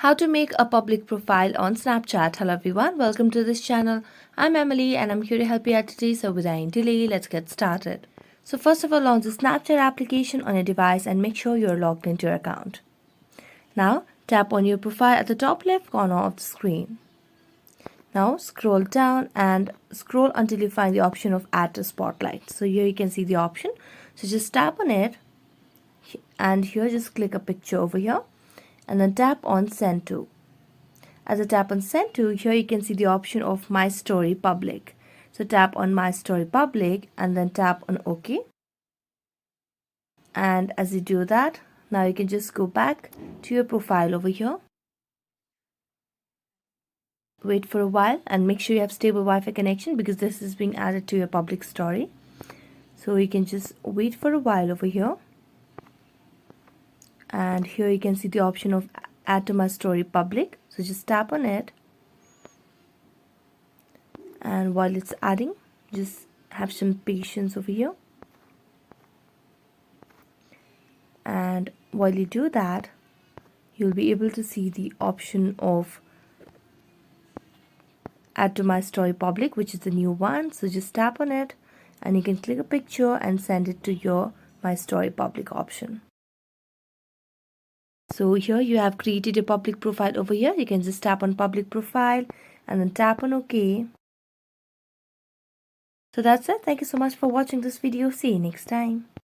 How to make a public profile on Snapchat. Hello everyone, welcome to this channel. I'm Emily and I'm here to help you out today. So without any delay, let's get started. So first of all, launch the Snapchat application on your device and make sure you're logged into your account. Now tap on your profile at the top left corner of the screen. Now scroll down and scroll until you find the option of Add to Spotlight. So here you can see the option. So just tap on it and here just click a picture over here. And then tap on Send To. As I tap on Send To, here you can see the option of My Story Public. So tap on My Story Public and then tap on OK. And as you do that, now you can just go back to your profile over here. Wait for a while and make sure you have stable Wi-Fi connection because this is being added to your public story. So you can just wait for a while over here. And here you can see the option of Add to My Story Public. So just tap on it. And while it's adding, just have some patience over here. And while you do that, you'll be able to see the option of Add to My Story Public, which is the new one. So just tap on it and you can click a picture and send it to your My Story Public option. So here you have created a public profile over here. You can just tap on public profile and then tap on OK. So that's it. Thank you so much for watching this video. See you next time.